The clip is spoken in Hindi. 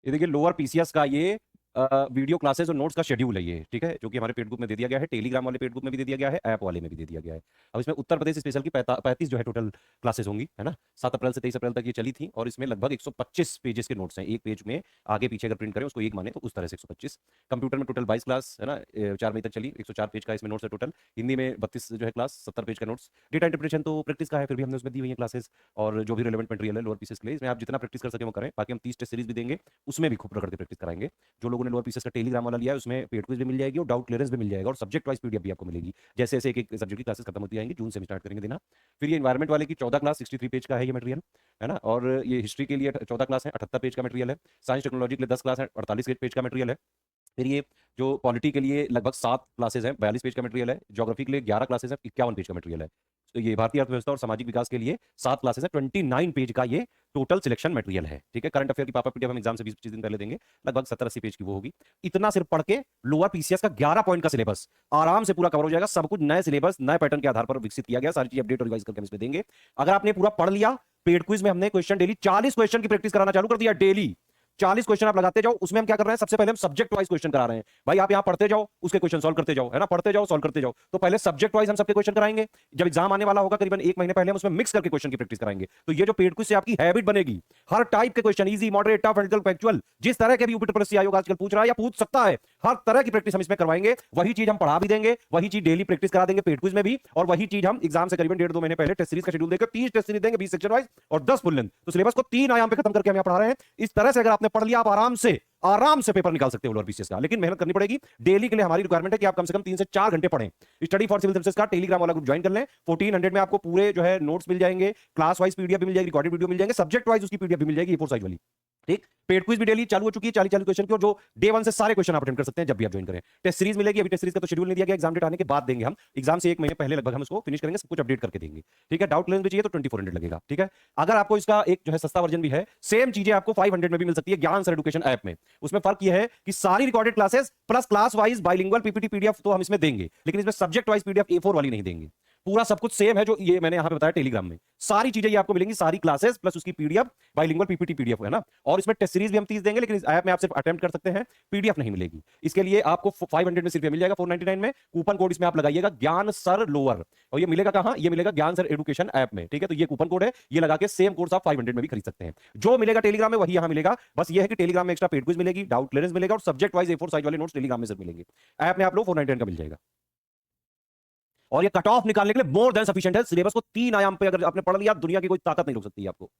ये देखिए लोअर पीसीएस का ये वीडियो क्लासेस और नोट्स का शेड्यूल है ये, ठीक है, जो कि हमारे पेड ग्रुप में दे दिया गया है, टेलीग्राम वाले पेड ग्रुप में भी दे दिया गया है, ऐप वाले में भी दे दिया गया है। अब इसमें उत्तर प्रदेश स्पेशल की 35 जो है टोटल क्लासेस होंगी, है ना। 7 अप्रैल से 23 अप्रैल तक ये चली थी और इसमें लगभग 125 पेजेस के नोट्स हैं। एक पेज में आगे पीछे अगर प्रिंट करें उसको एक माने तो उस तरह से 125। कंप्यूटर में टोटल 22 क्लास है ना, 4 मई तक चली, 104 पेज का इसमें नोट्स है टोटल। हिंदी में 32 जो है क्लास, 70 पेज का नोट्स। डेटा इंटरप्रिटेशन तो प्रैक्टिस का है, फिर भी हमने उसमें दी हुई है क्लासेस, और जो भी रिलेवेंट मटेरियल है लोअर पीसेस के लिए, इसमें आप जितना प्रैक्टिस कर सके वो करें। बाकी हम 30 टेस्ट सीरीज भी देंगे, उसमें भी खूब रगड़ के प्रैक्टिस कराएंगे। जो लोगों ने लोअर पीसेस का टेलीग्राम वाला लिया है उसमें पेड क्विज भी मिल जाएगी और डाउट क्लियरेंस भी मिल जाएगा, और सब्जेक्ट वाइज पीडीएफ भी आपको मिलेगी। जैसे जैसे एक एक सब्जेक्ट की क्लासेस खत्म होती जाएंगी, जून से हम स्टार्ट करेंगे देना। फिर ये एनवायरमेंट वाले की 14 क्लास 63 पेज का है ये मटेरियल, है ना। और ये हिस्ट्री के लिए 14 क्लास है, 78 पेज का मटेरियल है। साइंस टेक्नोलॉजी के लिए 10 क्लास है, 48 पेज का मटेरियल है। फिर ये जो पॉलिटी के लिए लगभग 7 क्लासेस हैं, 42 पेज का मटेरियल है। ज्योग्राफी के लिए 11 क्लासेस हैं, 51 पेज का मटेरियल है। तो ये भारतीय अर्थव्यवस्था और सामाजिक विकास के लिए 7 क्लासेस है, 29 पेज का ये टोटल सिलेक्शन मटेरियल है, ठीक है। करंट अफेयर की पापा पीडीएफ हम एग्जाम से 20-25 दिन पहले देंगे, लगभग 70-80 पेज की वो होगी। इतना सिर्फ पढ़ के लोअर पीसीएस का 11 पॉइंट का सिलेबस आराम से पूरा कवर हो जाएगा। सब कुछ नए सिलेबस नए पैटर्न के आधार पर विकसित किया गया, सारी चीज अपडेट और रिवाइज करके हम इसमें देंगे। अगर आपने पूरा पढ़ लिया, पेड क्विज में हमने क्वेश्चन डेली 40 क्वेश्चन की प्रैक्टिस कराना चालू कर दिया डेली। 40 क्वेश्चन आप लगाते जाओ। उसमें हम क्या कर रहे हैं, सबसे पहले हम सब्जेक्ट वाइज क्वेश्चन करा रहे हैं। भाई आप यहां पढ़ते जाओ, उसके क्वेश्चन सॉल्व करते जाओ, है ना, पढ़ते जाओ सॉल्व करते जाओ। तो पहले सब्जेक्ट वाइज हम सबके क्वेश्चन कराएंगे। जब एग्जाम आने वाला होगा करीबन 1 महीने पहले, हम उसमें मिक्स करके क्वेश्चन की प्रैक्टिस कराएंगे। तो ये जो पेड क्विज से आपकी हैबिट बनेगी, हर टाइप के question, easy, moderate, tough, and factual, जिस तरह के भी यूपी ट्रिपल आयोग आजकल पूछ रहा है या पूछ सकता है, हर तरह की प्रैक्टिस हम इसमें करवाएंगे। वही चीज हम पढ़ा भी देंगे, वही चीज डेली प्रैक्टिस करा देंगे पेड क्विज में भी, और वही चीज हम एग्जाम से करीबन 1.5-2 महीने पहले टेस्ट सीरीज का शेड्यूल देकर 30 टेस्ट सीरीज देंगे, 20 सेक्शन वाइज और 10 फुल लेंथ। तो सिलेबस को 3 आयाम पे खत्म करके हम यहां पढ़ा रहे हैं। इस तरह से अगर आपने पढ़ लिया, आप आराम से पेपर निकाल सकते हो लोअर पीसीएस का। लेकिन मेहनत करनी पड़ेगी। डेली के लिए हमारी रिक्वायरमेंट है कि आप कम से कम 3 से 4 घंटे पढ़ें। स्टडी फॉर सिविल सर्विसेज का टेलीग्राम वाला ग्रुप ज्वाइन कर लें। 1400 में आपको पूरे जो है नोट्स मिल जाएंगे, क्लास वाइज पीडीएफ भी मिल जाएगी, रिकॉर्डेड वीडियो मिल जाएंगे, सब्जेक्ट वाइज उसकी पीडीएफ भी मिल जाएगी A4 साइज वाली, ठीक। पेड क्विज भी डेली चालू हो चुकी है, 40 क्वेश्चन की, और जो डे 1 से सारे क्वेश्चन आप अटेंड कर सकते हैं जब भी आप ज्वाइन करें। टेस्ट सीरीज मिलेगी, अभी टेस्ट सीरीज का तो शेड्यूल नहीं दिया गया, एग्जाम डेट आने के बाद देंगे हम। एग्जाम से 1 महीने पहले लगभग हम इसको फिनिश करेंगे, सब कुछ अपडेट करके देंगे, ठीक है। डाउट क्लियरेंस भी चाहिए तो 2400 लगेगा, ठीक है। अगर आपको इसका एक जो है सस्ता वर्जन भी है, सेम चीजें आपको 500 में भी मिल सकती है ज्ञान सर एजुकेशन ऐप में। उसमें फर्क यह है कि सारी recorded classes plus class wise bilingual PPT PDF तो हम इसमें देंगे, लेकिन इसमें सब्जेक्ट वाइज पीडीएफ A4 वाली नहीं देंगे। पूरा सब कुछ सेम है जो ये मैंने यहां पे बताया टेलीग्राम में। सारी चीजें ये आपको मिलेंगी, सारी क्लासेस प्लस उसकी पीडीएफ, बाइलिंगुअल पीपीटी पीडीएफ, है ना। और इसमें टेस्ट सीरीज भी हम 30 देंगे, लेकिन इस ऐप में आप सिर्फ अटेम्प्ट कर सकते हैं, पीडीएफ नहीं मिलेगी। इसके लिए आपको 500 में सिर्फ मिल जाएगा, 499 में। कूपन कोड इसमें आप लगाइएगा ज्ञान सर लोअर, और ये मिलेगा कहां, ये मिलेगा ज्ञान सर एजुकेशन ऐप में, ठीक है। तो ये कूपन कोड है, ये लगा के सेम कोर्स आप 500 में भी खरीद सकते हैं। जो मिलेगा टेलीग्राम में वही यहां मिलेगा। बस ये है कि टेलीग्राम में एक्स्ट्रा पेड क्विज मिलेगी, डाउट क्लियरेंस मिलेगा, और सब्जेक्ट वाइज A4 साइज वाले नोट्स टेलीग्राम में सिर्फ मिलेंगे। ऐप में आप लोग 499 का मिल जाएगा। और ये कट ऑफ निकालने के लिए मोर देन सफिशिएंट है। सिलेबस को 3 आयाम पे अगर आपने पढ़ लिया, दुनिया की कोई ताकत नहीं रोक सकती है आपको।